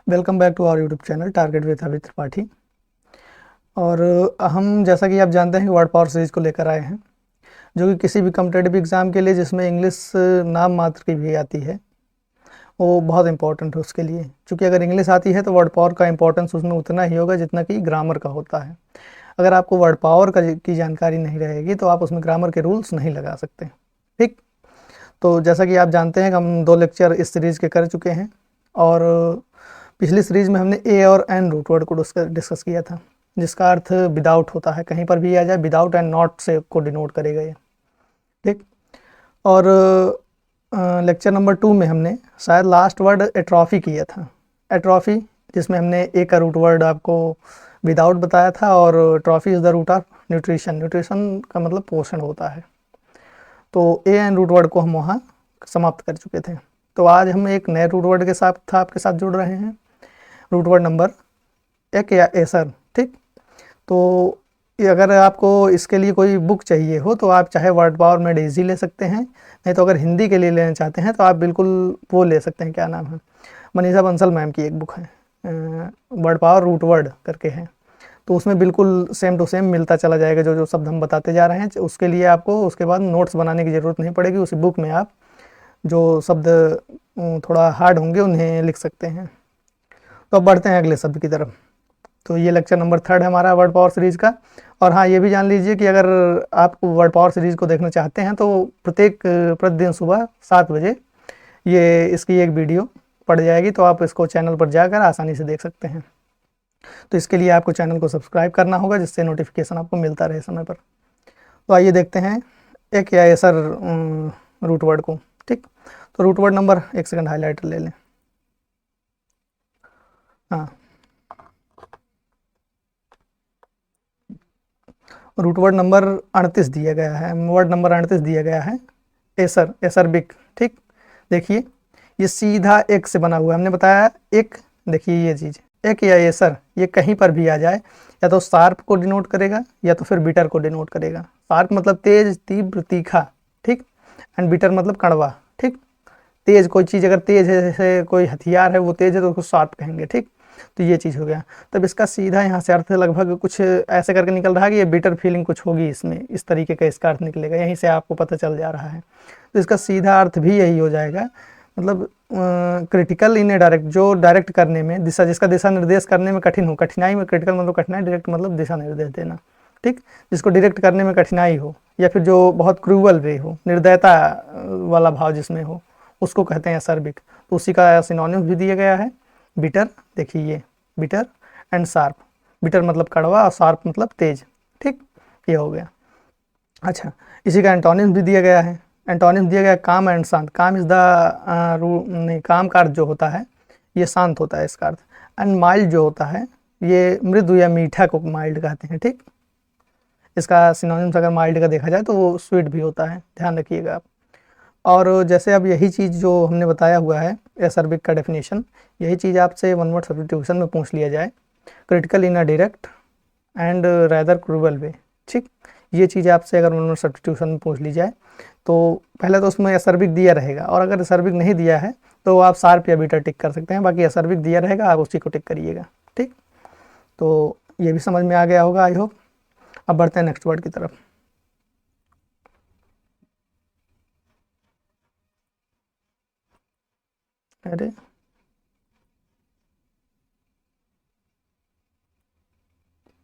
Welcome back to our YouTube channel target with Abhi Tripathi. और हम जैसा कि आप जानते हैं कि वर्ड पावर सीरीज़ को लेकर आए हैं, जो कि किसी भी कम्पिटेटिव एग्ज़ाम के लिए जिसमें इंग्लिश नाम मात्र की भी आती है वो बहुत इंपॉर्टेंट है उसके लिए। क्योंकि अगर इंग्लिश आती है तो वर्ड पावर का इंपॉर्टेंस उसमें उतना ही होगा जितना कि ग्रामर का होता है। अगर आपको वर्ड पावर की जानकारी नहीं रहेगी तो आप उसमें ग्रामर के रूल्स नहीं लगा सकते। ठीक, तो जैसा कि आप जानते हैं कि हम 2 लेक्चर इस सीरीज़ के कर चुके हैं और पिछली सीरीज़ में हमने ए और एन रूट वर्ड को डिस्कस किया था, जिसका अर्थ विदाउट होता है, कहीं पर भी आ जाए विदाउट एंड नॉट से को डिनोट करेगा ये। ठीक, और लेक्चर नंबर 2 में हमने शायद लास्ट वर्ड एट्रॉफी किया था, एट्रॉफी, जिसमें हमने ए का रूट वर्ड आपको विदाउट बताया था और trophy is the root of nutrition. Nutrition का मतलब पोषण होता है। तो ए एन रूट वर्ड को हम वहाँ समाप्त कर चुके थे। तो आज हम एक नए रूट वर्ड के साथ आपके साथ जुड़ रहे हैं, रूट वर्ड नंबर एक या एसर। ठीक, तो अगर आपको इसके लिए कोई बुक चाहिए हो तो आप चाहे वर्ड पावर में डेजी ले सकते हैं, नहीं तो अगर हिंदी के लिए लेना चाहते हैं तो आप बिल्कुल वो ले सकते हैं, क्या नाम है, मनीषा बंसल मैम की एक बुक है, वर्ड पावर रूट वर्ड करके है। तो उसमें बिल्कुल सेम टू सेम मिलता चला जाएगा, जो जो शब्द हम बताते जा रहे हैं। उसके लिए आपको उसके बाद नोट्स बनाने की ज़रूरत नहीं पड़ेगी। उसी बुक में आप जो शब्द थोड़ा हार्ड होंगे उन्हें लिख सकते हैं। तो अब बढ़ते हैं अगले शब्द की तरफ। तो ये लेक्चर नंबर 3 है हमारा वर्ड पावर सीरीज़ का। और हाँ, ये भी जान लीजिए कि अगर आप वर्ड पावर सीरीज़ को देखना चाहते हैं तो प्रतिदिन सुबह 7 बजे ये इसकी एक वीडियो पड़ जाएगी, तो आप इसको चैनल पर जाकर आसानी से देख सकते हैं। तो इसके लिए आपको चैनल को सब्सक्राइब करना होगा, जिससे नोटिफिकेशन आपको मिलता रहे समय पर। तो आइए देखते हैं एक या ऐसा रूट वर्ड को। ठीक, तो रूट वर्ड नंबर, एक सेकंड हाईलाइटर ले लें। हाँ, रूट वर्ड नंबर 38 दिया गया है, वर्ड नंबर 38 दिया गया है, एसर, एसरबिक। ठीक, देखिए ये सीधा एक से बना हुआ है, हमने बताया एक। देखिए ये चीज़ एक या एसर, ये कहीं पर भी आ जाए या तो शार्प को डिनोट करेगा या तो फिर बिटर को डिनोट करेगा। शार्प मतलब तेज, तीव्र, तीखा। ठीक, एंड बिटर मतलब कड़वा। ठीक, तेज, कोई चीज़ अगर तेज है, जैसे कोई हथियार है वो तेज है तो उसको शार्प कहेंगे। ठीक, तो ये चीज़ हो गया। तब इसका सीधा यहाँ से अर्थ लगभग कुछ ऐसे करके निकल रहा है कि ये बिटर फीलिंग कुछ होगी इसमें, इस तरीके का इसका अर्थ निकलेगा, यहीं से आपको पता चल जा रहा है। तो इसका सीधा अर्थ भी यही हो जाएगा, मतलब क्रिटिकल इन ए डायरेक्ट, जो डायरेक्ट करने में दिशा, जिसका दिशा निर्देश करने में कठिन हो। कठिनाई में क्रिटिकल मतलब कठिनाई, डायरेक्ट मतलब दिशा निर्देश देना। ठीक, जिसको डायरेक्ट करने में कठिनाई हो या फिर जो बहुत क्रूवल वे हो, निर्दयता वाला भाव जिसमें हो, उसको कहते हैं सर्बिक। तो उसी का सिनोनिम भी दिया गया है, बिटर। देखिए ये बिटर एंड शार्प, बिटर मतलब कड़वा और शार्प मतलब तेज। ठीक, ये हो गया। अच्छा, इसी का एंटोनिम्स भी दिया गया है। एंटोनिम्स दिया गया काम एंड शांत। काम इज द नहीं, काम का अर्थ जो होता है ये शांत होता है इसका अर्थ। एंड माइल्ड जो होता है ये मृदु या मीठा को माइल्ड कहते हैं। ठीक, इसका सिनोनिम्स अगर माइल्ड का देखा जाए तो वो स्वीट भी होता है, ध्यान रखिएगा आप। और जैसे अब यही चीज़ जो हमने बताया हुआ है एसर्बिक का डेफिनेशन, यही चीज़ आपसे वन वर्ड सब्स्टिट्यूशन में पूछ लिया जाए, critical in a direct and rather cruel way. ठीक, ये चीज़ आपसे अगर वन वर्ड सब्स्टिट्यूशन में पूछ ली जाए तो पहले तो उसमें एसर्बिक दिया रहेगा, और अगर एसर्बिक नहीं दिया है तो आप शार्प या बीटा टिक कर सकते हैं, बाकी एसर्बिक दिया रहेगा आप उसी को टिक करिएगा। ठीक, तो ये भी समझ में आ गया होगा, आई होप। अब बढ़ते हैं नेक्स्ट वर्ड की तरफ। अरे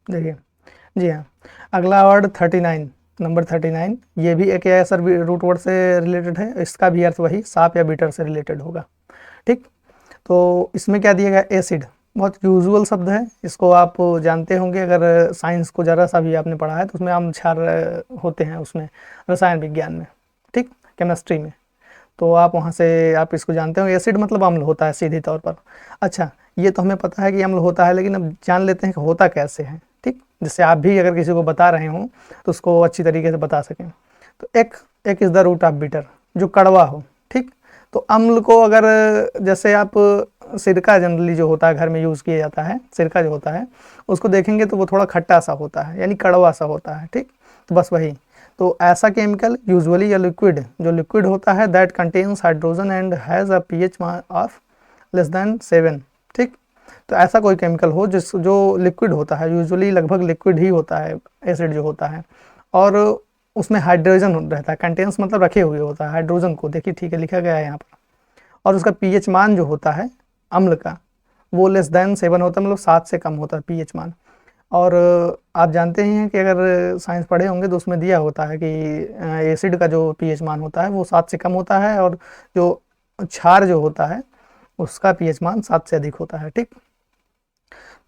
देखिए, जी हाँ, अगला वर्ड 39, नंबर 39, ये भी एक ऐसा रूट वर्ड से रिलेटेड है। इसका भी अर्थ वही सांप या बीटर से रिलेटेड होगा। ठीक, तो इसमें क्या दिया गया, एसिड। बहुत यूजुअल शब्द है, इसको आप जानते होंगे अगर साइंस को ज़रा सा भी आपने पढ़ा है तो उसमें हम क्षार होते हैं उसमें, रसायन विज्ञान में। ठीक, केमिस्ट्री में, तो आप वहाँ से आप इसको जानते हो। एसिड मतलब अम्ल होता है सीधे तौर पर। अच्छा, ये तो हमें पता है कि अम्ल होता है, लेकिन अब जान लेते हैं कि होता कैसे है। ठीक, जिससे आप भी अगर किसी को बता रहे हो तो उसको अच्छी तरीके से बता सकें। तो एक is the root of bitter, जो कड़वा हो। ठीक, तो अम्ल को अगर जैसे आप सिरका जनरली जो होता है घर में यूज़ किया जाता है, सिरका जो होता है उसको देखेंगे तो वो थोड़ा खट्टा सा होता है, यानी कड़वा सा होता है। ठीक, तो बस वही। तो ऐसा केमिकल यूजुअली या लिक्विड, जो लिक्विड होता है that contains hydrogen and has a pH of less than 7। ठीक, तो ऐसा कोई केमिकल हो जो लिक्विड होता है, यूजुअली लगभग लिक्विड ही होता है एसिड जो होता है, और उसमें हाइड्रोजन रहता है, कंटेन्स मतलब रखे हुए होता है हाइड्रोजन को, देखिए ठीक है लिखा गया है यहाँ पर, और उसका पीएच मान जो होता है अम्ल का वो लेस देन 7 होता है, मतलब 7 से कम होता है पीएच मान। और आप जानते ही हैं कि अगर साइंस पढ़े होंगे तो उसमें दिया होता है कि एसिड का जो पीएच मान होता है वो 7 से कम होता है, और जो क्षार जो होता है उसका पीएच मान 7 से अधिक होता है। ठीक,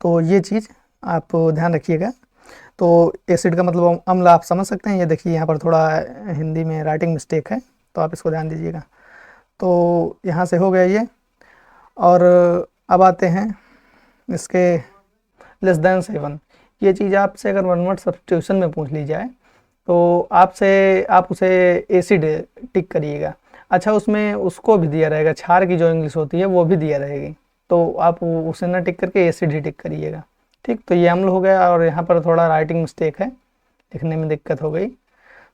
तो ये चीज़ आप ध्यान रखिएगा। तो एसिड का मतलब अम्ल आप समझ सकते हैं, ये देखिए यहाँ पर थोड़ा हिंदी में राइटिंग मिस्टेक है तो आप इसको ध्यान दीजिएगा। तो यहाँ से हो गया ये, और अब आते हैं इसके लेस देन 7। ये चीज़ आपसे अगर वन वर्ड सब्स्टिट्यूशन में पूछ ली जाए तो आप उसे एसिड टिक करिएगा। अच्छा, उसमें उसको भी दिया रहेगा, क्षार की जो इंग्लिश होती है वो भी दिया रहेगी, तो आप उसे ना टिक करके एसिड ही टिक करिएगा। ठीक, तो ये अम्ल हो गया, और यहाँ पर थोड़ा राइटिंग मिस्टेक है, लिखने में दिक्कत हो गई,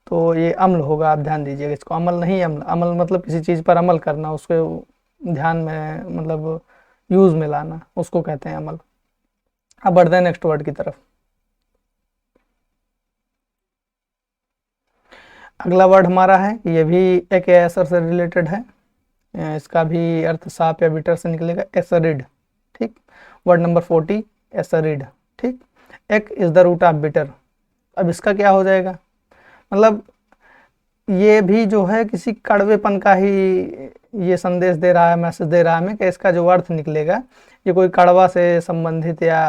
तो ये अम्ल होगा, आप ध्यान दीजिएगा इसको, अमल नहीं अम्ल। अमल मतलब किसी चीज़ पर अमल करना, उसको ध्यान में मतलब यूज़ में लाना, उसको कहते हैं अमल। अब बढ़ते हैं नेक्स्ट वर्ड की तरफ। अगला वर्ड हमारा है, ये भी एक एसर से रिलेटेड है, इसका भी अर्थ साप या बिटर से निकलेगा, एसरिड। ठीक, वर्ड नंबर 40 एसरिड। ठीक, एक is the root of bitter. अब इसका क्या हो जाएगा, मतलब ये भी जो है किसी कड़वेपन का ही ये संदेश दे रहा है, मैसेज दे रहा है हमें कि इसका जो अर्थ निकलेगा ये कोई कड़वा से संबंधित या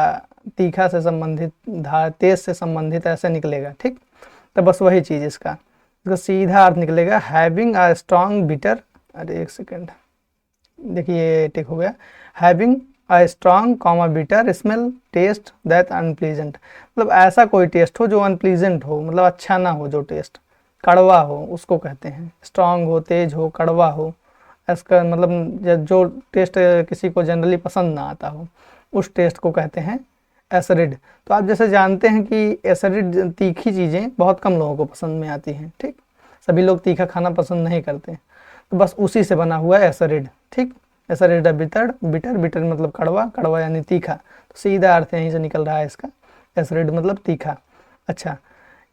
तीखा से संबंधित, तेज से संबंधित ऐसे निकलेगा। ठीक, तो बस वही चीज़ इसका सीधा अर्थ निकलेगा हैविंग अ स्ट्रॉन्ग बिटर। अरे एक सेकेंड, देखिए टिक हो गया, having a strong comma bitter smell taste that unpleasant. मतलब ऐसा कोई टेस्ट हो जो अनप्लीजेंट हो, मतलब अच्छा ना हो, जो टेस्ट कड़वा हो उसको कहते हैं। स्ट्रॉन्ग हो, तेज हो, कड़वा हो, इसका मतलब जो टेस्ट किसी को जनरली पसंद ना आता हो उस टेस्ट को कहते हैं एसिडिड। तो आप जैसे जानते हैं कि एसिडिड तीखी चीज़ें बहुत कम लोगों को पसंद में आती हैं। ठीक, सभी लोग तीखा खाना पसंद नहीं करते, तो बस उसी से बना हुआ है एसिडिड। ठीक, एसिडिड बिटर, बिटर बिटर मतलब कड़वा, कड़वा यानी तीखा, तो सीधा अर्थ यहीं से निकल रहा है इसका, एसिडिड मतलब तीखा। अच्छा,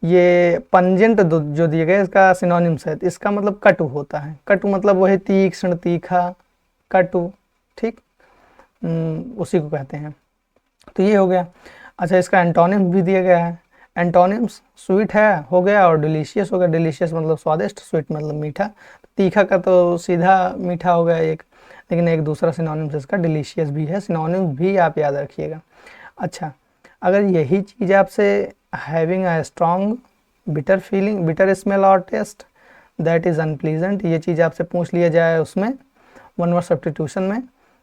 ये पंजेंट जो दिए गए इसका सिनोनिम्स है, इसका मतलब कटु होता है। कटु मतलब वही तीक्ष्ण, तीखा, कटु। ठीक, उसी को कहते हैं। तो ये हो गया। अच्छा, इसका एंटोनिम भी दिया गया है। एंटोनिम्स स्वीट है हो गया, और डिलीशियस हो गया। डिलीशियस मतलब स्वादिष्ट, स्वीट मतलब मीठा। तीखा का तो सीधा मीठा हो गया एक, लेकिन एक दूसरा सिनोनिम्स इसका डिलीशियस भी है। सिनोनिम्स भी आप याद रखिएगा। अच्छा, अगर यही चीज़ आपसे having a strong bitter feeling, bitter smell और टेस्ट दैट इज़ अनप्लीजेंट, ये चीज़ आपसे पूछ लिया जाए उसमें वन वर्ड सब्स्टिट्यूशन में,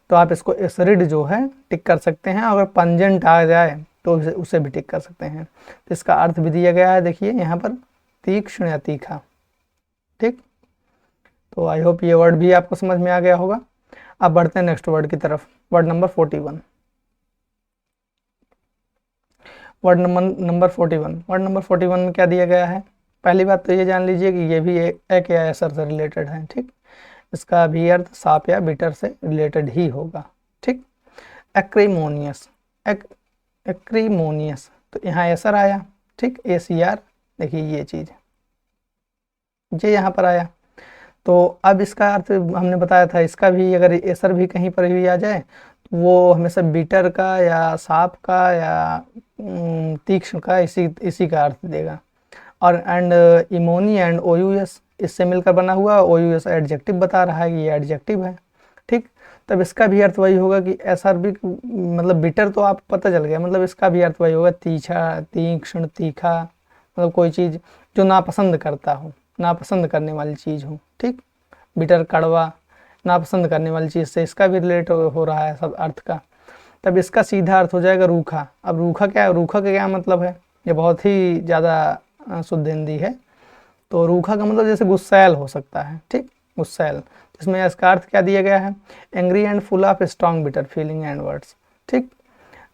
तो आप इसको एसिडिड जो है टिक कर सकते हैं। अगर पंजेंट आ जाए तो उसे भी टिक कर सकते हैं। तो इसका अर्थ भी दिया गया है, देखिए यहाँ पर, तीक्ष्ण या तीखा। ठीक, तो आई होप ये वर्ड भी आपको समझ में आ गया होगा। अब बढ़ते हैं नेक्स्ट वर्ड की तरफ, word number 41। Word number 41, word number 41 में क्या दिया गया है। पहली बात तो ये जान लीजिए कि ये भी एक या एसर से रिलेटेड है। ठीक, इसका भी अर्थ साप या बिटर से रिलेटेड ही होगा। ठीक, एक्रीमोनियस, एक्रीमोनियस, तो यहाँ एसर आया। ठीक, ACR, देखिए ये चीज़ ये यहाँ पर आया। तो अब इसका अर्थ हमने बताया था, इसका भी अगर एसर भी कहीं पर भी आ जाए तो वो हमेशा बीटर का या सांप का या तीक्ष्ण का इसी का अर्थ देगा। और एंड इमोनी एंड OUS इससे मिलकर बना हुआ, OUS एडजेक्टिव बता रहा है कि ये एडजेक्टिव है। ठीक, तब इसका भी अर्थ वही होगा कि एसर भी मतलब बिटर तो आप पता चल गया, मतलब इसका भी अर्थ वही होगा, तीखा, तीक्ष्ण, तीखा, मतलब कोई चीज़ जो नापसंद करता हो, नापसंद करने वाली चीज़ हो। ठीक, बिटर कड़वा, नापसंद करने वाली चीज़ से इसका भी रिलेट हो रहा है सब अर्थ का। तब इसका सीधा अर्थ हो जाएगा रूखा। अब रूखा क्या है, रूखा का क्या मतलब है, ये बहुत ही ज़्यादा शुद्ध हिंदी है। तो रूखा का मतलब जैसे गुस्सैल हो सकता है। ठीक, गुस्सैल, इसमें इसका अर्थ क्या दिया गया है, angry and full of strong bitter feeling and words. ठीक,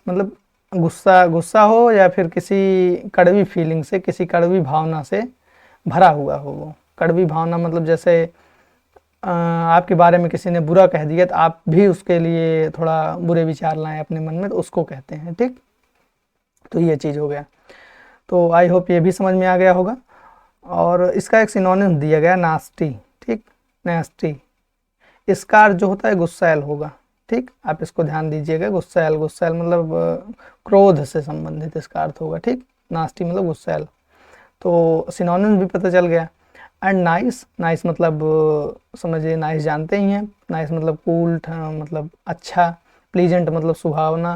मतलब गुस्सा हो या फिर किसी कड़वी फीलिंग से, किसी कड़वी भावना से भरा हुआ हो। वो कड़वी भावना मतलब जैसे आपके बारे में किसी ने बुरा कह दिया तो आप भी उसके लिए थोड़ा बुरे विचार लाएं अपने मन में, तो उसको कहते हैं। ठीक, तो ये चीज़ हो गया। तो आई होप ये भी समझ में आ गया होगा। और इसका एक सिनोनिम दिया गया नास्टी। ठीक, नास्टी, इसका अर्थ जो होता है गुस्सैल होगा। ठीक, आप इसको ध्यान दीजिएगा। गुस्सैल, गुस्सैल मतलब क्रोध से संबंधित इसका अर्थ होगा। ठीक, नास्टी मतलब गुस्सैल। तो सिनोनिम भी पता चल गया। एंड नाइस, नाइस मतलब समझिए, नाइस जानते ही हैं, नाइस मतलब कूल, मतलब अच्छा। प्लीजेंट मतलब सुहावना,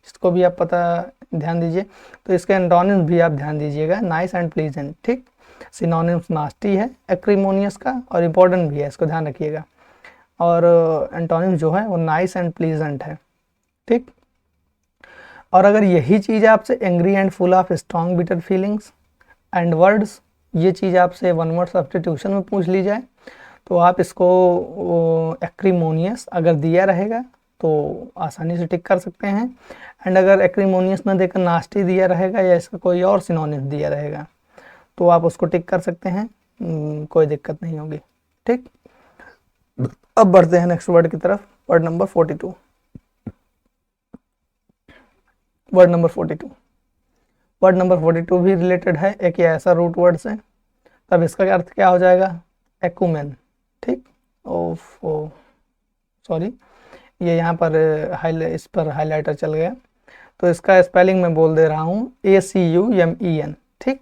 इसको भी आप पता ध्यान दीजिए। तो इसके एंटोनिम्स भी आप ध्यान दीजिएगा, नाइस एंड प्लीजेंट। ठीक, सिनोनिम्स नास्टी है, एक्रीमोनियस का, और इम्पोर्टेंट भी है, इसको ध्यान रखिएगा। और एंटोनिम्स जो है वो नाइस एंड प्लीजेंट है। ठीक, और अगर यही चीज़ आपसे angry and full of strong bitter feelings and words, ये चीज़ आपसे वन वर्ड सब्स्टिट्यूशन में पूछ ली जाए, तो आप इसको एक्रीमोनियस अगर दिया रहेगा तो आसानी से टिक कर सकते हैं। एंड अगर एक्रीमोनियस ना देकर नास्टी दिया रहेगा या इसका कोई और सिनोनिम दिया रहेगा तो आप उसको टिक कर सकते हैं, कोई दिक्कत नहीं होगी। ठीक, अब बढ़ते हैं नेक्स्ट वर्ड की तरफ। Word number 42। Word number 42, word number 42 भी रिलेटेड है एक या ऐसा रूट वर्ड से। तब इसका अर्थ क्या हो जाएगा? एक्यूमेन। ठीक, ओफो सॉरी, ये यहाँ पर इस पर हाईलाइटर चल गया, तो इसका स्पेलिंग मैं बोल दे रहा हूँ, ACUMEN। ठीक,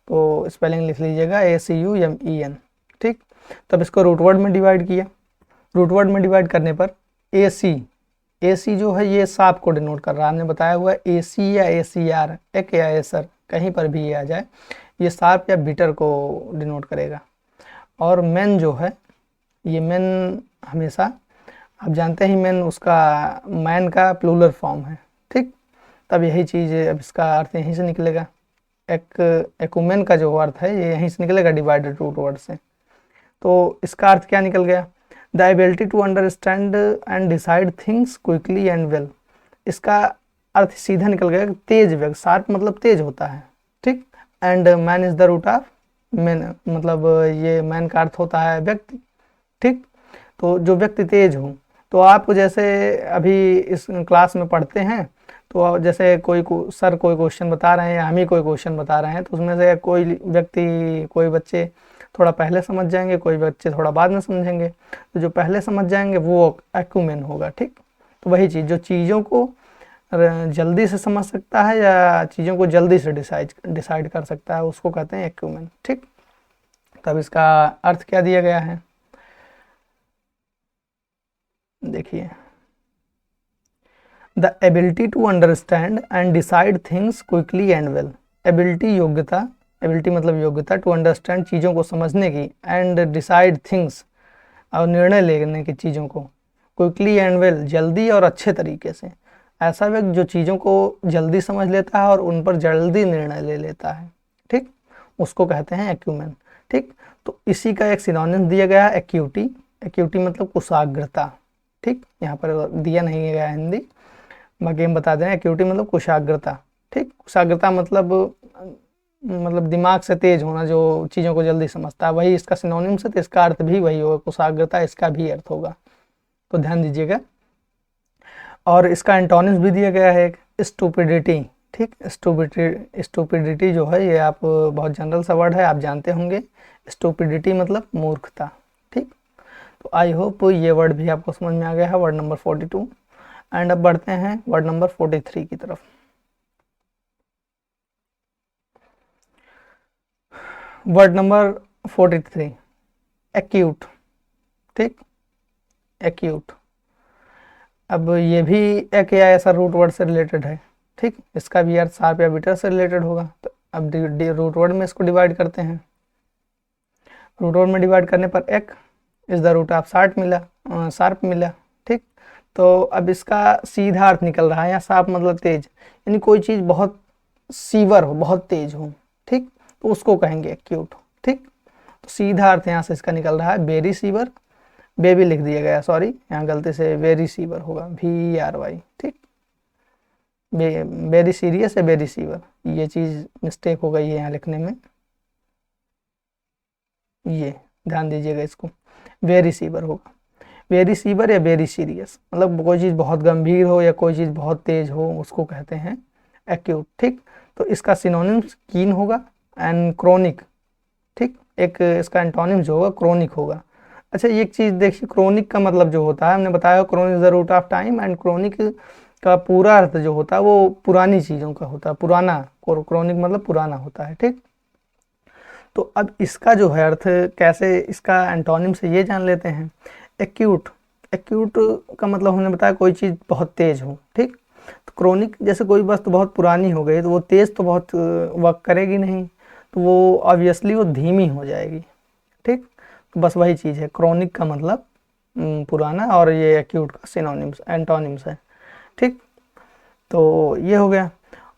तो स्पेलिंग लिख लीजिएगा, ACUMEN। ठीक, तब इसको रूट वर्ड में डिवाइड किया। रूट वर्ड में डिवाइड करने पर AC जो है ये सांप को डिनोट कर रहा है। हमने बताया हुआ है AC या ACR, एक या एसर, कहीं पर भी ये आ जाए, ये सांप या बीटर को डिनोट करेगा। और मैन जो है, ये मैन हमेशा, आप जानते ही मैन उसका, मैन का प्लूरल फॉर्म है। ठीक, तब यही चीज़, अब इसका अर्थ यहीं से निकलेगा। एक्यूमेन का जो अर्थ है ये यहीं से निकलेगा, डिवाइडेड रूट वर्ड से। तो इसका अर्थ क्या निकल गया? The ability to understand and decide things quickly and well. इसका अर्थ सीधा निकल गया, तेज व्यक्ति, शार्प मतलब तेज होता है। ठीक, and man is the root of man, मतलब ये मैन का अर्थ होता है व्यक्ति। ठीक, तो जो व्यक्ति तेज हो, तो आप जैसे अभी इस क्लास में पढ़ते हैं, तो जैसे सर कोई क्वेश्चन बता रहे हैं या हम ही कोई क्वेश्चन बता रहे हैं, तो उसमें से कोई व्यक्ति, कोई बच्चे थोड़ा पहले समझ जाएंगे, कोई बच्चे थोड़ा बाद में समझेंगे। तो जो पहले समझ जाएंगे वो एक्यूमेन होगा। ठीक, तो वही चीज़, जो चीज़ों को जल्दी से समझ सकता है या चीज़ों को जल्दी से डिसाइड कर सकता है, उसको कहते हैं एक्यूमेन। ठीक, तब इसका अर्थ क्या दिया गया है, देखिए, the ability to understand and decide things quickly and well. Ability योग्यता, एबिलिटी मतलब योग्यता, टू अंडरस्टैंड चीज़ों को समझने की, एंड डिसाइड थिंग्स और निर्णय लेने की चीज़ों को, क्विकली एंड वेल जल्दी और अच्छे तरीके से। ऐसा व्यक्ति जो चीज़ों को जल्दी समझ लेता है और उन पर जल्दी निर्णय ले लेता है। ठीक, उसको कहते हैं एक्यूमेन। ठीक, तो इसी का एक सिनोनिम दिया गया है एक्यूटी। एक्यूटी मतलब कुशाग्रता। ठीक, यहाँ पर दिया नहीं गया हिंदी, बाकी हम बता दें, एक्यूटी मतलब कुशाग्रता। ठीक, कुशाग्रता मतलब दिमाग से तेज होना, जो चीज़ों को जल्दी समझता है, वही इसका सिनोनिम से, तो इसका अर्थ भी वही होगा, कुशाग्रता इसका भी अर्थ होगा, तो ध्यान दीजिएगा। और इसका एंटोनिम्स भी दिया गया है एक, स्टूपिडिटी। ठीक, स्टूपिडिटी जो है ये आप बहुत जनरल सा वर्ड है, आप जानते होंगे। स्टूपिडिटी मतलब मूर्खता। ठीक, तो आई होप ये वर्ड भी आपको समझ में आ गया है, वर्ड नंबर 42। एंड अब बढ़ते हैं वर्ड नंबर 43 की तरफ। Word number 43, acute. ठीक, एक्यूट, अब ये भी एक या ऐसा रूट वर्ड से रिलेटेड है। ठीक, इसका भी अर्थ शार्प या बिटर से रिलेटेड होगा। तो अब रूट वर्ड में इसको डिवाइड करते हैं। रूट वर्ड में डिवाइड करने पर एक is the root of sharp मिला। ठीक, तो अब इसका सीधा अर्थ निकल रहा है, यहाँ शार्प मतलब तेज, यानी कोई चीज़ बहुत सीवर हो, बहुत तेज हो। ठीक, तो उसको कहेंगे एक्यूट। ठीक, तो सीधा अर्थ यहाँ से इसका निकल रहा है वेरी सीवर, बेबी लिख दिया गया, सॉरी यहाँ गलती से वेरी सीवर होगा, VERY। ठीक, वेरी सीरियस है, वेरी सीवर, ये चीज़ मिस्टेक हो गई है यहाँ लिखने में, ये ध्यान दीजिएगा इसको। वेरी सीवर होगा। वेरी सीवर या वेरी सीरियस, मतलब कोई चीज़ बहुत गंभीर हो या कोई चीज़ बहुत तेज हो, उसको कहते हैं एक्यूट। ठीक, तो इसका सिनोनिम्स कीन होगा एंड क्रोनिक। ठीक, एक इसका एंटोनिम जो होगा क्रोनिक होगा। अच्छा, एक चीज़ देखिए, क्रोनिक का मतलब जो होता है, हमने बताया chronic the root of time, and chronic का पूरा अर्थ जो होता है वो पुरानी चीज़ों का होता है, पुराना। क्रोनिक मतलब पुराना होता है। ठीक, तो अब इसका जो है अर्थ कैसे, इसका एंटोनिम से ये जान लेते हैं। एक्यूट, एक्यूट का मतलब हमने बताया कोई चीज़ बहुत तेज हो। ठीक, तो क्रोनिक जैसे कोई वस्तु बहुत पुरानी हो गई तो वो तेज तो बहुत वर्क करेगी नहीं, तो वो ऑब्वियसली वो धीमी हो जाएगी। ठीक, तो बस वही चीज़ है, क्रोनिक का मतलब पुराना, और ये एक्यूट का सिनोनिम्स एंटोनिम्स है। ठीक, तो ये हो गया।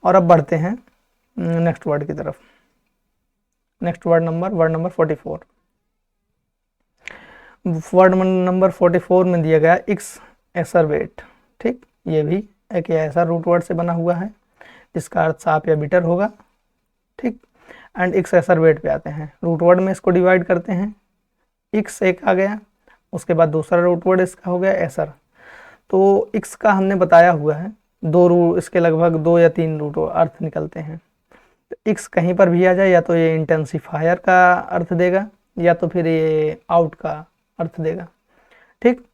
और अब बढ़ते हैं नेक्स्ट वर्ड की तरफ। Next word number 44। Word number 44 में दिया गया एक्स एसरवेट। ठीक, ये भी एक ऐसा रूट वर्ड से बना हुआ है जिसका अर्थ साफ या बिटर होगा। ठीक, एंड एक्स एसरवेट पे आते हैं। रूट वर्ड में इसको डिवाइड करते हैं। एक्स एक आ गया, उसके बाद दूसरा रूट वर्ड इसका हो गया एसर। तो एक्स का हमने बताया हुआ है, दो रूट, इसके लगभग 2 या 3 रूट अर्थ निकलते हैं। एक्स कहीं पर भी आ जाए, या तो ये इंटेंसिफायर का अर्थ देगा या तो फिर ये आउट का अर्थ देगा। ठीक,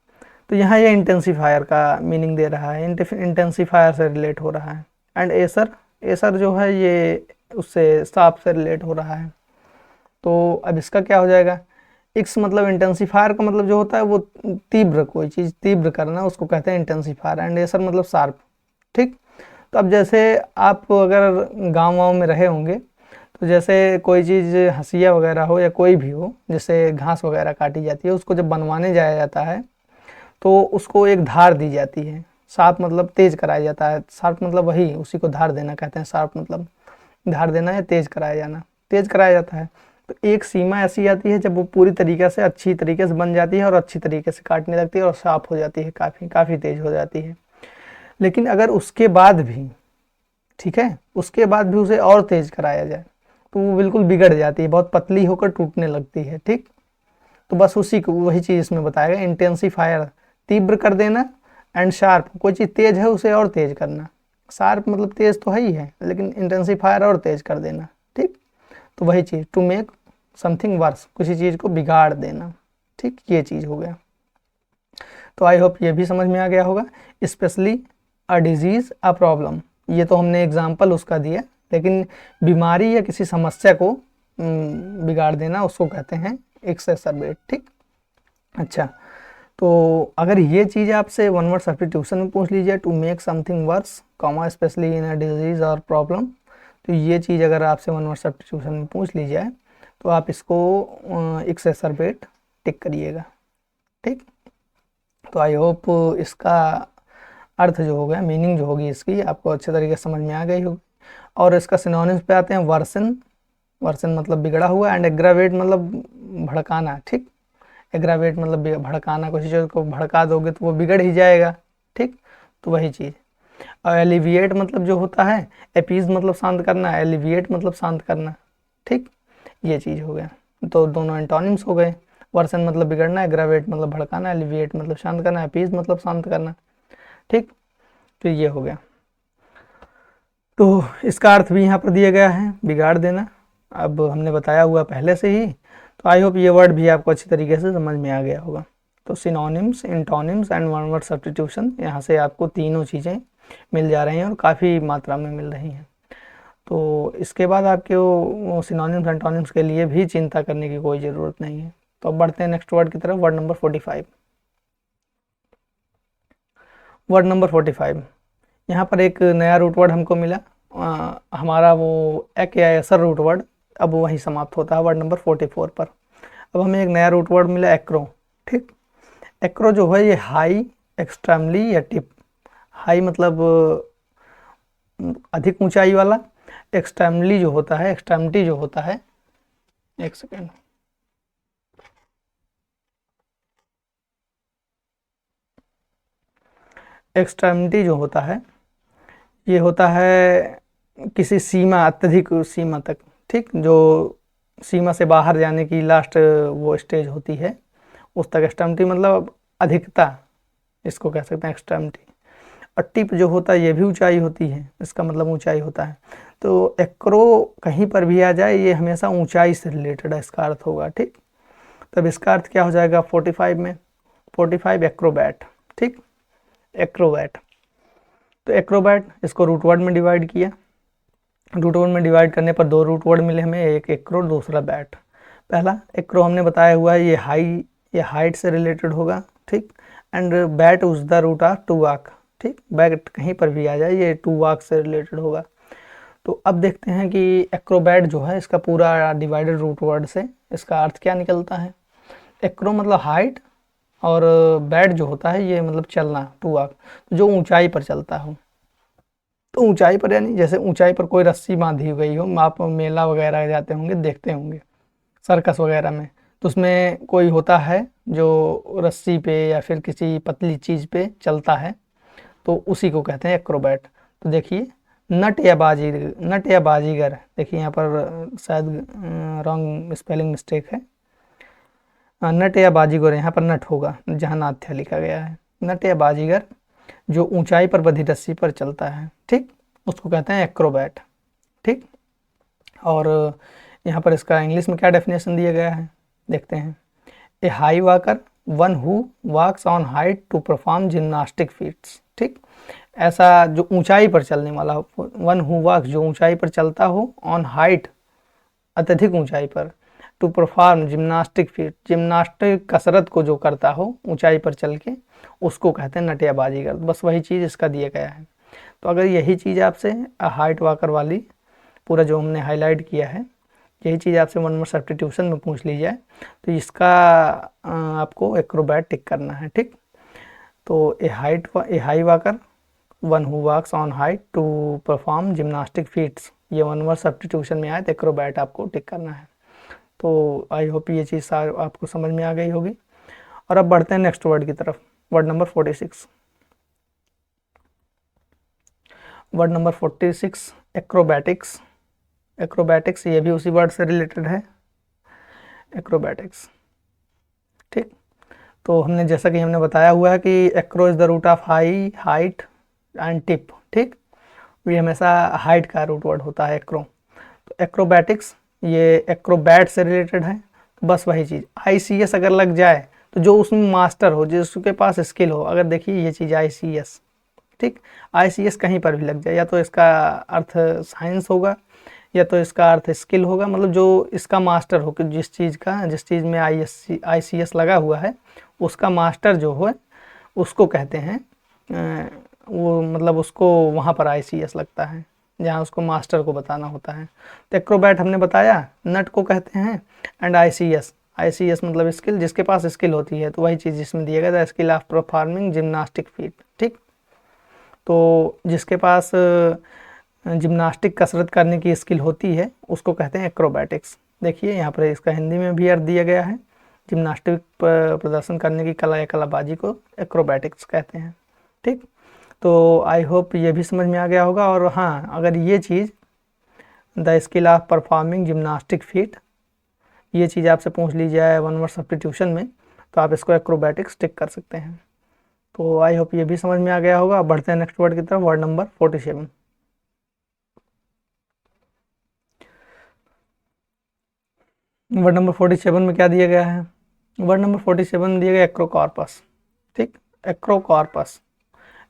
तो यहाँ ये इंटेंसिफायर का मीनिंग दे रहा है, इंटेंसिफायर से रिलेट हो रहा है। एंड एसर, एसर जो है ये उससे साफ से रिलेट हो रहा है। तो अब इसका क्या हो जाएगा, एक्स मतलब इंटेंसिफायर का मतलब जो होता है वो तीव्र, कोई चीज़ तीव्र करना, उसको कहते हैं इंटेंसिफायर। एंड एसर मतलब शार्प। ठीक, तो अब जैसे आप अगर गांव वाँव में रहे होंगे, तो जैसे कोई चीज़ हंसिया वगैरह हो या कोई भी हो, जैसे घास वगैरह काटी जाती है, उसको जब बनवाने जाया जाता है तो उसको एक धार दी जाती है। शार्प मतलब तेज कराया जाता है, शार्प मतलब वही, उसी को धार देना कहते हैं। शार्प मतलब धार देना या तेज कराया जाना, तेज कराया जाता है। तो एक सीमा ऐसी आती है जब वो पूरी तरीके से अच्छी तरीके से बन जाती है और अच्छी तरीके से काटने लगती है और साफ हो जाती है, काफ़ी काफ़ी तेज हो जाती है। लेकिन अगर उसके बाद भी, ठीक है, उसके बाद भी उसे और तेज कराया जाए तो वो बिल्कुल बिगड़ जाती है, बहुत पतली होकर टूटने लगती है। ठीक, तो बस उसी को वही चीज़ इसमें बताया गया, इंटेंसिफायर तीव्र कर देना, एंड शार्प कोई चीज़ तेज है उसे और तेज करना। शार्प मतलब तेज तो है ही है, लेकिन इंटेंसिफायर और तेज कर देना। ठीक, तो वही चीज़, टू मेक समथिंग वर्स, किसी चीज़ को बिगाड़ देना। ठीक, ये चीज़ हो गया। तो आई होप ये भी समझ में आ गया होगा। Specially a disease a problem, ये तो हमने एग्जाम्पल उसका दिया, लेकिन बीमारी या किसी समस्या को बिगाड़ देना उसको कहते हैं एक्सेसरबेट। ठीक, अच्छा, तो अगर ये चीज़ आपसे वन वर्ड सब्स्टिट्यूशन में पूछ लीजिए, to make something worse comma specially in a disease और प्रॉब्लम, तो ये चीज़ अगर आपसे वन वर्ड सब्स्टिट्यूशन में पूछ ली जाए तो आप इसको एक्सेसरबेट टिक करिएगा। ठीक, तो आई होप इसका अर्थ जो हो गया, मीनिंग जो होगी इसकी आपको अच्छे तरीके से समझ में आ गई होगी। और इसका सिनोनिम्स पे आते हैं। वर्सन, वर्सन मतलब बिगड़ा हुआ, एंड एग्रावेट मतलब भड़काना। ठीक, एग्रावेट मतलब भड़काना, किसी चीज़ को भड़का दोगे तो वो बिगड़ ही जाएगा। ठीक, तो वही चीज़। और एलिविएट मतलब जो होता है, एपीज मतलब शांत करना, एलिविएट मतलब शांत करना। ठीक, ये चीज़ हो गया। तो दोनों एंटोनिम्स हो गए। वर्सन मतलब बिगड़ना, एग्रावेट मतलब भड़काना, एलिविएट मतलब शांत करना, एपीज मतलब शांत करना। ठीक, तो ये हो गया। तो इसका अर्थ भी यहाँ पर दिया गया है, बिगाड़ देना। अब हमने बताया हुआ पहले से ही, तो आई होप ये वर्ड भी आपको अच्छी तरीके से समझ में आ गया होगा। तो synonyms, antonyms and one word substitution, यहाँ से आपको तीनों चीज़ें मिल जा रही हैं और काफ़ी मात्रा में मिल रही हैं। तो इसके बाद आपके वो सिनोनिम्स एंटोनिम्स के लिए भी चिंता करने की कोई ज़रूरत नहीं है। तो अब बढ़ते हैं नेक्स्ट वर्ड की तरफ, वर्ड नंबर 45। वर्ड नंबर 45, यहाँ पर एक नया रूट वर्ड हमको मिला। हमारा वो एक या ऐसा रूट वर्ड अब वहीं समाप्त होता है वर्ड नंबर 44 पर। अब हमें एक नया रूट वर्ड मिला, एक्रो। ठीक, एक्रो जो है ये हाई, एक्सट्रीमली या टिप। हाई मतलब अधिक ऊंचाई वाला, एक्सट्रीमली जो होता है, एक्सट्रीमिटी जो होता है, एक सेकेंड, एक्सट्रीमिटी जो होता है ये होता है किसी सीमा, अत्यधिक सीमा तक। ठीक, जो सीमा से बाहर जाने की लास्ट वो स्टेज होती है, उस तक। एक्सट्रीमिटी मतलब अधिकता, इसको कह सकते हैं एक्सट्रीमिटी। और टिप जो होता है ये भी ऊंचाई होती है, इसका मतलब ऊंचाई होता है। तो एक्रो कहीं पर भी आ जाए ये हमेशा ऊंचाई से रिलेटेड है, इसका अर्थ होगा। ठीक, तब इसका अर्थ क्या हो जाएगा 45 में, 45 एक्रोबैट। ठीक, एक्रोबैट। तो एक्रोबैट इसको रूट वर्ड में डिवाइड किया, रूट वर्ड में डिवाइड करने पर दो रूट वर्ड मिले हमें, एक एक्रो दूसरा बैट। पहला एक्रो हमने बताया हुआ है ये हाइट से रिलेटेड होगा। ठीक, and bat is the root of to walk. ठीक, बैट कहीं पर भी आ जाए ये टू वॉक से रिलेटेड होगा। तो अब देखते हैं कि एक्रोबैट जो है इसका पूरा डिवाइडेड रूट वर्ड से इसका अर्थ क्या निकलता है। एक्रो मतलब हाइट, और बैट जो होता है ये मतलब चलना, टू वॉक, जो ऊंचाई पर चलता हो। तो ऊंचाई पर यानी जैसे ऊंचाई पर कोई रस्सी बांधी गई हो, आप मेला वगैरह जाते होंगे देखते होंगे सर्कस वगैरह में, तो उसमें कोई होता है जो रस्सी पे या फिर किसी पतली चीज़ पे चलता है, तो उसी को कहते हैं एक्रोबैट। तो देखिए नट या बाजीगर, देखिए यहाँ पर शायद रॉन्ग स्पेलिंग मिस्टेक है। नट या बाजीगर, यहाँ पर नट होगा जहाँ नाथ्या लिखा गया है। नट या बाजीगर जो ऊंचाई पर बंधी रस्सी पर चलता है, ठीक, उसको कहते हैं एक्रोबैट। ठीक, और यहाँ पर इसका इंग्लिश में क्या डेफिनेशन दिया गया है देखते हैं। A high walker one who walks on height to perform gymnastic feats. ठीक, ऐसा जो ऊंचाई पर चलने वाला हो, वन हु वॉक्स जो ऊंचाई पर चलता हो, ऑन हाइट अत्यधिक ऊंचाई पर, to perform gymnastic feat gymnastic कसरत को जो करता हो ऊंचाई पर चल के, उसको कहते हैं नट या बाजीगर। बस वही चीज़ इसका दिया गया है। तो अगर यही चीज़ आपसे हाइट वॉकर वाली पूरा जो हमने हाईलाइट किया है, यही चीज़ आपसे वन वर्ड सब्स्टिट्यूशन में पूछ ली जाए तो इसका आपको एक्रोबैट टिक करना है। ठीक, तो a high walker one who walks on height to perform gymnastic feats, ये वन वर्ड सब्स्टिट्यूशन में आए तो एक्रोबैट आपको टिक करना है। तो आई होप ये चीज़ आपको समझ में आ गई होगी। और अब बढ़ते हैं नेक्स्ट वर्ड की तरफ, word number 46। Word number 46 acrobatics. Acrobatics ये भी उसी वर्ड से रिलेटेड है, एक्रोबैटिक्स। ठीक, तो हमने जैसा कि हमने बताया हुआ है कि acro is the root of high, height and tip. ठीक, ये हमेशा हाइट का रूट वर्ड होता है एक्रो। तो एक्रोबैटिक्स ये एक्रोबैट से रिलेटेड है। तो बस वही चीज़ ICS अगर लग जाए तो जो उसमें मास्टर हो, जिसके पास स्किल हो, अगर देखिए ये चीज़ ICS, ठीक, ICS कहीं पर भी लग जाए, या तो इसका अर्थ साइंस होगा या तो इसका अर्थ स्किल होगा, मतलब जो इसका मास्टर हो कि जिस चीज़ में ICS लगा हुआ है उसका मास्टर जो हो उसको कहते हैं वो, मतलब उसको वहाँ पर ICS लगता है जहाँ उसको मास्टर को बताना होता है। तो एक्रोबैट हमने बताया नट को कहते हैं, एंड ICS मतलब स्किल, जिसके पास स्किल होती है। तो वही चीज़ जिसमें दिया गया था, skill of performing gymnastic feet. ठीक, तो जिसके पास जिम्नास्टिक कसरत करने की स्किल होती है उसको कहते हैं एक्रोबैटिक्स। देखिए यहाँ पर इसका हिंदी में भी अर्थ दिया गया है, जिम्नास्टिक प्रदर्शन करने की कला या कलाबाजी को एक्रोबैटिक्स कहते हैं। ठीक, तो आई होप ये भी समझ में आ गया होगा। और हाँ, अगर ये चीज़ the skill of performing gymnastic feat ये चीज़ आपसे पूछ ली जाए वन वर्ड सब्स्टिट्यूशन में तो आप इसको एक्रोबैटिक्स टिक कर सकते हैं। तो आई होप ये भी समझ में आ गया होगा। अब बढ़ते हैं नेक्स्ट वर्ड की तरफ, वर्ड नंबर 47। वर्ड नंबर 47 में क्या दिया गया है, वर्ड नंबर 47 दिया गया एक्रोकॉर्पस। ठीक, acrocarpous,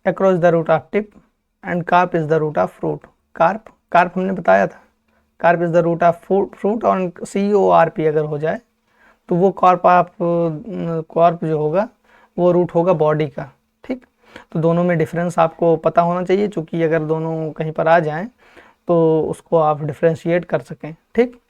acro is the root of tip and carp is the root of fruit. Carp हमने बताया था, carp is the root of fruit, और CORP अगर हो जाए तो वो कॉर्प जो होगा वो रूट होगा बॉडी का। ठीक, तो दोनों में डिफरेंस आपको पता होना चाहिए, क्योंकि अगर दोनों कहीं पर आ जाएं तो उसको आप डिफ्रेंशिएट कर सकें। ठीक,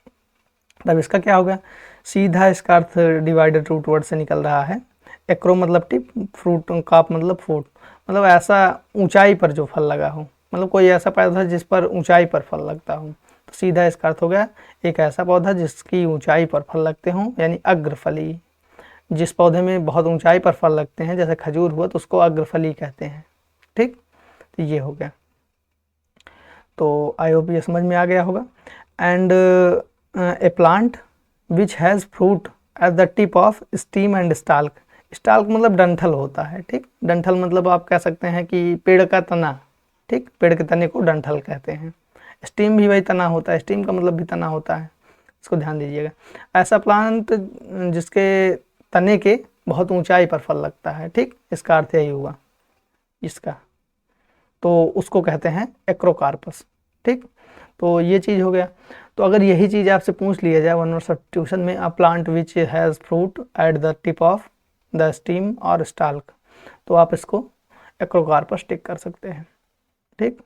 तब इसका क्या होगा, सीधा इसका अर्थ डिवाइडेड रूट वर्ड से निकल रहा है। एक्रो मतलब टिप, फ्रूट काप मतलब फ्रूट, मतलब ऐसा ऊंचाई पर जो फल लगा हो, मतलब कोई ऐसा पौधा जिस पर ऊंचाई पर फल लगता हो। तो सीधा इसका अर्थ हो गया एक ऐसा पौधा जिसकी ऊंचाई पर फल लगते हों, यानी अग्रफली। जिस पौधे में बहुत ऊंचाई पर फल लगते हैं जैसे खजूर हुआ तो उसको अग्रफली कहते हैं। ठीक, तो ये हो गया। तो आई होप ये समझ में आ गया होगा। And A plant which has fruit at the tip of steam and stalk. Stalk मतलब डंठल होता है, ठीक। डंठल मतलब आप कह सकते हैं कि पेड़ का तना, ठीक, पेड़ के तने को डंठल कहते हैं। स्टीम भी वही तना होता है, स्टीम का मतलब भी तना होता है, इसको ध्यान दीजिएगा। ऐसा प्लांट जिसके तने के बहुत ऊंचाई पर फल लगता है, ठीक, इसका अर्थ यही हुआ इसका, तो उसको कहते हैं एक्रोकार्पस, ठीक। तो ये चीज़ हो गया। तो अगर यही चीज़ आपसे पूछ लिया जाए वन वर्ड सब्स्टिट्यूशन में, a plant which has fruit at the tip of the steam और स्टाल्क, तो आप इसको एक्रोकार्पस टिक कर सकते हैं, ठीक।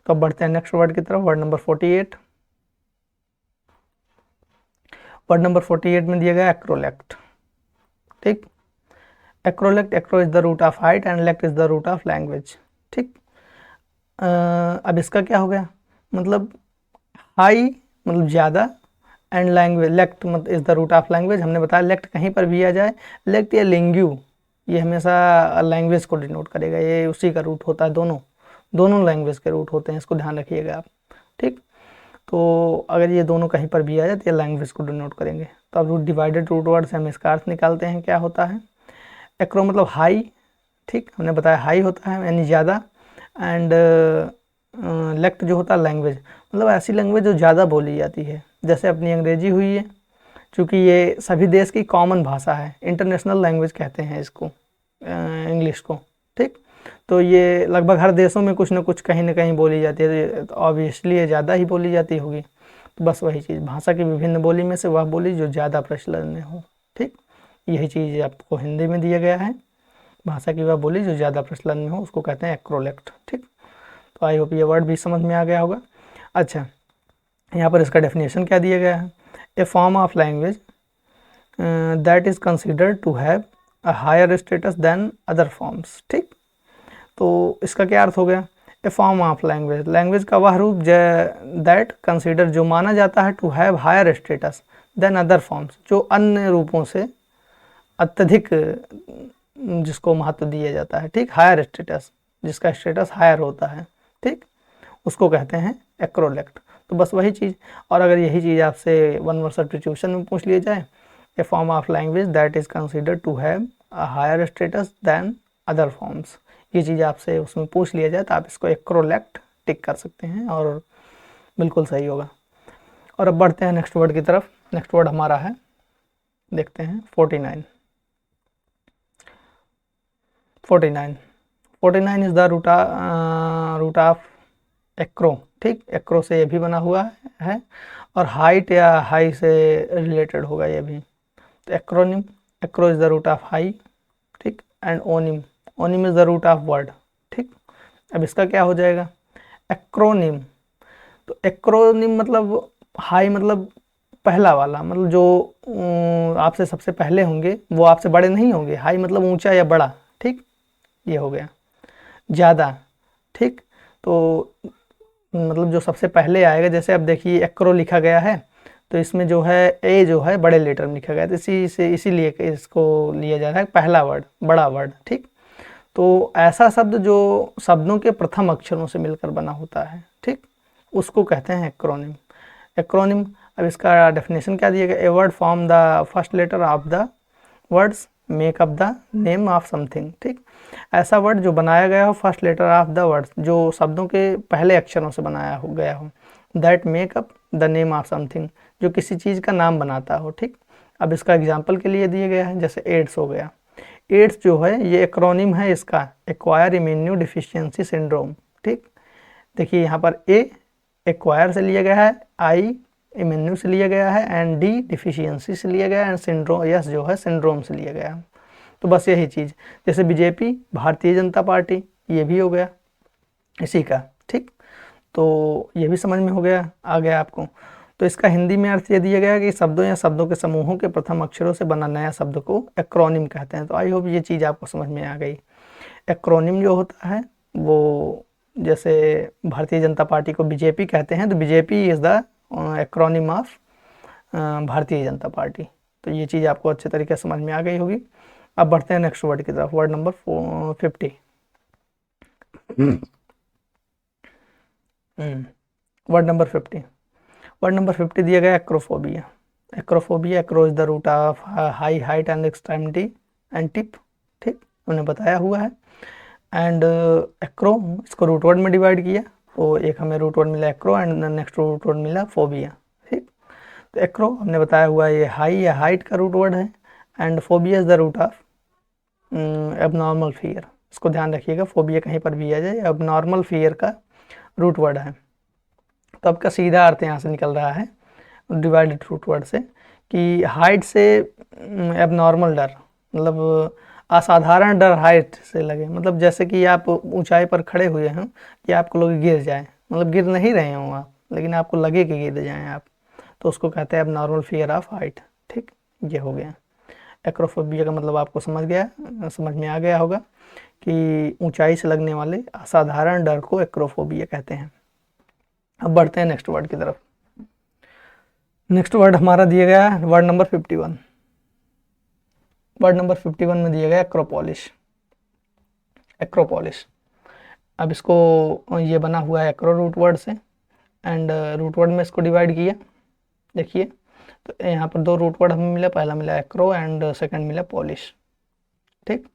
तो अब बढ़ते हैं नेक्स्ट वर्ड की तरफ, वर्ड नंबर 48। वर्ड नंबर 48 में दिया गया एक्रोलेक्ट, ठीक। Acrolect, acro is the root of height and lect is the root of language, ठीक। अब इसका क्या हो गया, मतलब हाई मतलब ज़्यादा, एंड लैंग्वेज, लेक्ट मतलब is the root of language. हमने बताया लेक्ट कहीं पर भी आ जाए, लेक्ट या लिंग्यू, ये हमेशा लैंग्वेज को डिनोट करेगा, ये उसी का रूट होता है, दोनों लैंग्वेज के रूट होते हैं, इसको ध्यान रखिएगा आप, ठीक। तो अगर ये दोनों कहीं पर भी आ जाए तो ये लैंग्वेज को डिनोट करेंगे। तो अब रूट डिवाइडेड रूट वर्ड से हम इसका अर्थ निकालते हैं, क्या होता है। एक्रो मतलब हाई, ठीक, हमने बताया हाई होता है यानी ज़्यादा, एंड लेक्ट जो होता है लैंग्वेज, मतलब ऐसी लैंग्वेज जो ज़्यादा बोली जाती है, जैसे अपनी अंग्रेजी हुई है, क्योंकि ये सभी देश की कॉमन भाषा है, इंटरनेशनल लैंग्वेज कहते हैं इसको, इंग्लिश को, ठीक। तो ये लगभग हर देशों में कुछ ना कुछ कहीं ना कहीं बोली जाती है, तो ऑब्वियसली ये ज़्यादा ही बोली जाती होगी। तो बस वही चीज़, भाषा की विभिन्न बोली में से वह बोली जो ज़्यादा प्रचलन में हो, ठीक। यही चीज़ आपको हिंदी में दिया गया है, भाषा की वह बोली जो ज़्यादा प्रचलन में हो उसको कहते हैं एक्रोलेक्ट, ठीक। तो आई होप ये वर्ड भी समझ में आ गया होगा। अच्छा, यहाँ पर इसका डेफिनेशन क्या दिया गया है, a form of language that is considered to have a higher status than other forms, ठीक। तो इसका क्या अर्थ हो गया, a form of language, language का वह रूप दैट कंसिडर जो माना जाता है to have higher status than other forms, जो अन्य रूपों से अत्यधिक जिसको महत्व दिया जाता है, ठीक, हायर स्टेटस, जिसका स्टेटस हायर होता है, ठीक, उसको कहते हैं एक्रोलेक्ट। तो बस वही चीज़। और अगर यही चीज़ आपसे वन वर्ड सब्स्टिट्यूशन में पूछ लिया जाए, a form of language that is considered to have a higher status than other forms, ये चीज़ आपसे उसमें पूछ लिया जाए तो आप इसको एक्रोलेक्ट टिक कर सकते हैं और बिल्कुल सही होगा। और अब बढ़ते हैं नेक्स्ट वर्ड की तरफ। नेक्स्ट वर्ड हमारा है, देखते हैं 49। 49 is the root of acro, ठीक। एक्रो से ये भी बना हुआ है और हाइट या हाई से रिलेटेड होगा ये भी। तो acronym, acro is the root of high, ठीक, and onym, onym is the root of word, ठीक। अब इसका क्या हो जाएगा, एक्रोनिम। तो एक्रोनिम मतलब हाई मतलब पहला वाला, मतलब जो आपसे सबसे पहले होंगे वो आपसे बड़े नहीं होंगे, हाई मतलब ऊंचा या बड़ा, ठीक, ये हो गया। ज़्यादा, ठीक, तो मतलब जो सबसे पहले आएगा, जैसे अब देखिए एक्रो लिखा गया है तो इसमें जो है ए जो है बड़े लेटर में लिखा गया है, तो इसीलिए इसको लिया जा रहा है पहला वर्ड, बड़ा वर्ड, ठीक। तो ऐसा शब्द जो शब्दों के प्रथम अक्षरों से मिलकर बना होता है, ठीक, उसको कहते हैं एक्रोनिम। एक्रोनिम, अब इसका डेफिनेशन क्या दिया गया, a word form the first letter of the words make up the name of something, ठीक। ऐसा वर्ड जो बनाया गया हो first letter of the words, जो शब्दों के पहले अक्षरों से बनाया हो गया हो, that make up the name of something, जो किसी चीज़ का नाम बनाता हो, ठीक। अब इसका एग्जाम्पल के लिए दिया गया है, जैसे एड्स हो गया। एड्स जो है ये एक्रोनिम है इसका, एक्वायर इम्यूनो डिफिशियंसी सिंड्रोम, ठीक। देखिए यहाँ पर ए एक्वायर से लिया गया है, आई इम्यूनो से लिया गया है, एंड डी डिफिशियंसी से लिया गया है, एंड सिंड्रोम यस जो है सिंड्रोम से लिया गया है। तो बस यही चीज़, जैसे बीजेपी भारतीय जनता पार्टी, ये भी हो गया इसी का, ठीक। तो ये भी समझ में हो गया, आ गया आपको। तो इसका हिंदी में अर्थ ये दिया गया कि शब्दों या शब्दों के समूहों के प्रथम अक्षरों से बना नया शब्द को एक्रोनिम कहते हैं। तो आई होप ये चीज़ आपको समझ में आ गई। एक्रोनिम जो होता है वो, जैसे भारतीय जनता पार्टी को बीजेपी कहते हैं, तो BJP is the acronym of Bharatiya Janata party. तो ये चीज़ आपको अच्छे तरीके से समझ में आ गई होगी। अब बढ़ते हैं नेक्स्ट वर्ड की तरफ, word number 50। Word number 50, word number 50 दिया गया acrophobia, acrophobia, acro is the root of high height and extremity and tip, ठीक, हमने बताया हुआ है। एंड एक्रो, इसको रूट वर्ड में डिवाइड किया तो एक हमें रूट वर्ड मिला acro and next root word मिला फोबिया, ठीक। तो एक्रो हमने बताया हुआ ये हाई या हाइट का रूट वर्ड है and phobia is the root of abnormal fear. इसको ध्यान रखिएगा, फोबिया कहीं पर भी आ जाए, एबनॉर्मल फियर का रूट वर्ड है। तो आपका सीधा अर्थ यहाँ से निकल रहा है डिवाइडेड रूट वर्ड से कि हाइट से एबनॉर्मल डर, मतलब असाधारण डर हाइट से लगे, मतलब जैसे कि आप ऊंचाई पर खड़े हुए हैं कि आपको लोग गिर जाए, मतलब गिर नहीं रहे हों आप, लेकिन आपको लगे कि गिर जाएं आप, तो उसको कहते हैं एबनॉर्मल फियर ऑफ हाइट, ठीक। ये हो गया एक्रोफोबिया का मतलब, आपको समझ में आ गया होगा कि ऊंचाई से लगने वाले असाधारण डर को एक्रोफोबिया कहते हैं। अब बढ़ते हैं नेक्स्ट वर्ड की तरफ। नेक्स्ट वर्ड हमारा दिया गया है वर्ड नंबर 51। वर्ड नंबर 51 में दिया गया एक्रोपोलिस। एक्रोपोलिस, अब इसको ये बना हुआ है एक्रो रूट वर्ड से एंड रूट वर्ड में इसको डिवाइड किया। देखिए तो यहाँ पर दो रूट वर्ड हमें मिला, पहला मिला एक्रो एंड सेकंड मिला पॉलिश, ठीक।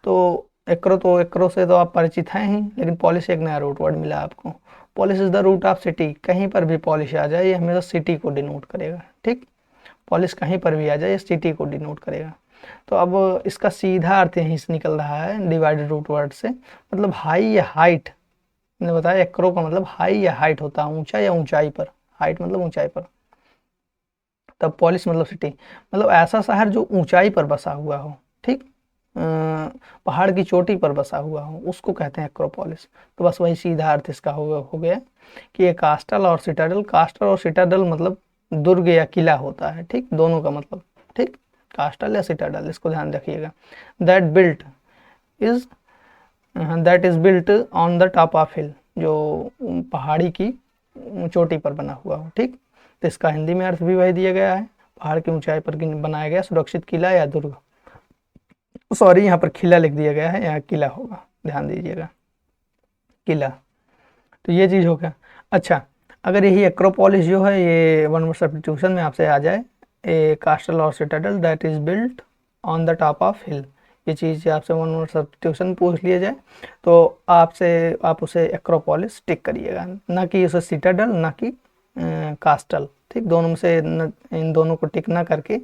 तो एक्रो से तो आप परिचित हैं ही, लेकिन पॉलिश एक नया रूट वर्ड मिला आपको। Polis is the root of city, कहीं पर भी पॉलिश आ जाए ये हमेशा सिटी को डिनोट करेगा, ठीक। पॉलिश कहीं पर भी आ जाए ये सिटी को डिनोट करेगा। तो अब इसका सीधा अर्थ यहीं से निकल रहा है डिवाइडेड रूट वर्ड से, मतलब हाई या हाइट। मैंने बताया एक्रो का मतलब हाई या हाइट होता है, ऊंचा या ऊंचाई पर, हाइट मतलब ऊंचाई पर, तब पॉलिश मतलब सिटी, मतलब ऐसा शहर जो ऊंचाई पर बसा हुआ हो, ठीक, पहाड़ की चोटी पर बसा हुआ हो, उसको कहते हैं एक्रोपोलिस। तो बस वही सीधा अर्थ इसका हो गया कि ये कास्टल और सिटाडल, कास्टल और सिटाडल मतलब दुर्ग या किला होता है, ठीक, दोनों का मतलब, ठीक, कास्टल या सिटाडल, इसको ध्यान रखिएगा। Is that is built on the top of hill, जो पहाड़ी की चोटी पर बना हुआ हो, ठीक। तो इसका हिंदी में अर्थ भी वही दिया गया है, पहाड़ की ऊंचाई पर बनाया गया सुरक्षित किला या दुर्ग। सॉरी, यहाँ पर किला लिख दिया गया है, यहाँ किला होगा, ध्यान दीजिएगा, किला। तो ये चीज़ हो गया। अच्छा, अगर यही एक्रोपोलिस जो है ये वन वर्ड सब्स्टिट्यूशन में आपसे आ जाए, ए कास्टल और citadel that is built on the top of hill, ये चीज़ आपसे वन वर्ड सब्स्टिट्यूशन पूछ लिया जाए तो आप उसे एक्रोपोलिस टिक करिएगा, ना कि उसे सिटाडल, ना कि कास्टल, ठीक। दोनों में से इन दोनों को टिक ना करके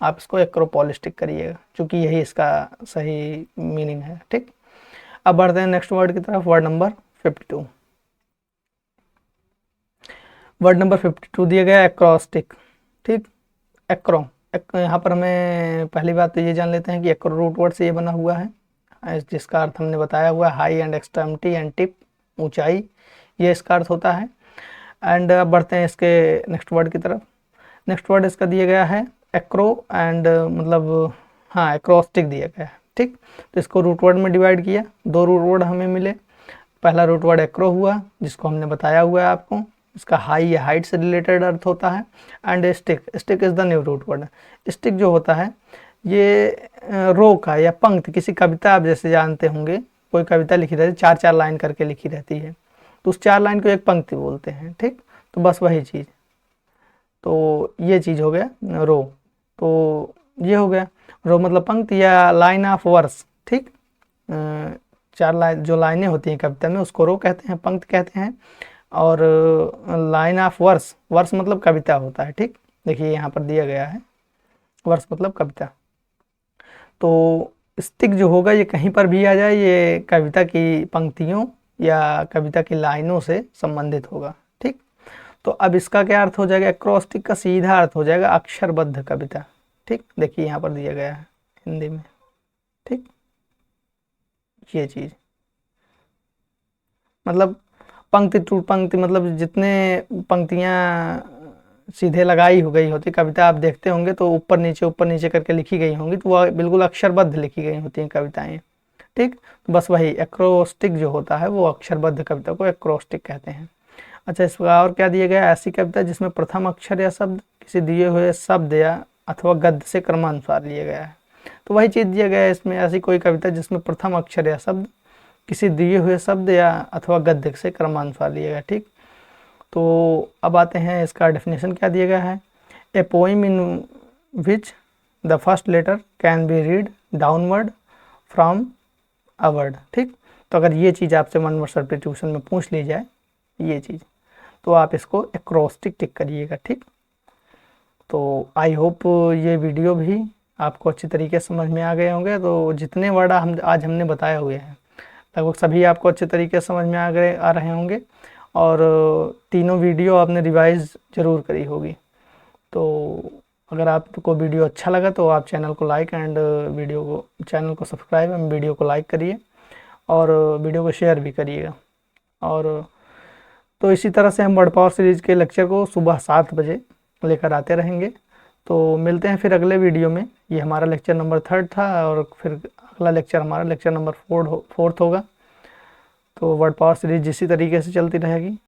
आप इसको एक्रोपोलिस टिक करिएगा, क्योंकि यही इसका सही मीनिंग है, ठीक। अब बढ़ते हैं नेक्स्ट वर्ड की तरफ, वर्ड नंबर 52। वर्ड नंबर 52 दिया गया एक्रोस्टिक, ठीक। एक्रो, यहाँ पर हमें पहली बात तो ये जान लेते हैं कि एक्रो रूट वर्ड से ये बना हुआ है, जिसका अर्थ हमने बताया हुआ है high and extremity and tip, ऊंचाई, ये इसका अर्थ होता है। एंड अब बढ़ते हैं इसके नेक्स्ट वर्ड की तरफ। नेक्स्ट वर्ड इसका दिया गया है एक्रो एंड मतलब हाँ एक्रोस्टिक दिया गया है, ठीक। तो इसको रूट वर्ड में डिवाइड किया, दो रूट वर्ड हमें मिले, पहला रूट वर्ड एक्रो हुआ जिसको हमने बताया हुआ है आपको, इसका हाई या हाइट से रिलेटेड अर्थ होता है। And stick is the new root word. Stick जो होता है ये रो का या पंक्ति, किसी कविता आप जैसे जानते होंगे, कोई कविता लिखी रहती है, चार चार लाइन करके लिखी रहती है, तो उस चार लाइन को एक पंक्ति बोलते हैं, ठीक। तो बस वही चीज़, तो ये चीज़ हो गया रो। तो ये हो गया रो मतलब पंक्ति या लाइन ऑफ वर्स, ठीक। चार लाइन जो लाइनें होती हैं कविता में उसको रो कहते हैं, पंक्ति कहते हैं। और लाइन ऑफ वर्स, वर्स मतलब कविता होता है, ठीक। देखिए यहाँ पर दिया गया है वर्स मतलब कविता। तो स्टिक जो होगा ये कहीं पर भी आ जाए, ये कविता की पंक्तियों या कविता की लाइनों से संबंधित होगा, ठीक। तो अब इसका क्या अर्थ हो जाएगा, एक्रोस्टिक का सीधा अर्थ हो जाएगा अक्षरबद्ध कविता, ठीक। देखिए यहाँ पर दिया गया है हिंदी में, ठीक। ये चीज़ मतलब पंक्ति टू पंक्ति, मतलब जितने पंक्तियाँ सीधे लगाई हो गई होती कविता आप देखते होंगे तो ऊपर नीचे करके लिखी गई होंगी, तो वह बिल्कुल अक्षरबद्ध लिखी गई होती हैं कविताएं, ठीक। तो बस वही एक्रोस्टिक जो होता है वो अक्षरबद्ध कविता को एक्रोस्टिक कहते हैं। अच्छा, इसका और क्या दिया गया, ऐसी कविता जिसमें प्रथम अक्षर या शब्द किसी दिए हुए शब्द या अथवा गद्य से क्रमानुसार लिया गया है। तो वही चीज़ दिया गया है इसमें, ऐसी कोई कविता जिसमें प्रथम अक्षर या शब्द किसी दिए हुए शब्द या अथवा गद्य से क्रमानुसार लिया गया, ठीक। तो अब आते हैं इसका डेफिनेशन क्या दिया गया है। A poem in which the first letter can be read downward from a word. ठीक, तो अगर ये चीज़ आपसे 1 वर्ड सब्स्टिट्यूशन में पूछ ली जाए ये चीज़, तो आप इसको एक्रोस्टिक टिक करिएगा। ठीक, तो आई होप ये वीडियो भी आपको अच्छी तरीके से समझ में आ गए होंगे। तो जितने वर्ड आज हमने बताए हुए हैं लगभग सभी आपको अच्छे तरीके से समझ में आ रहे होंगे, और तीनों वीडियो आपने रिवाइज ज़रूर करी होगी। तो अगर आपको वीडियो अच्छा लगा तो आप चैनल को लाइक एंड चैनल को सब्सक्राइब एंड वीडियो को लाइक करिए, और वीडियो को शेयर भी करिएगा। और तो इसी तरह से हम वर्ड पावर सीरीज़ के लेक्चर को सुबह 7 बजे लेकर आते रहेंगे। तो मिलते हैं फिर अगले वीडियो में। ये हमारा लेक्चर नंबर 3 था, और फिर अगला लेक्चर हमारा लेक्चर नंबर 4 होगा। तो वर्ड पावर सीरीज इसी तरीके से चलती रहेगी।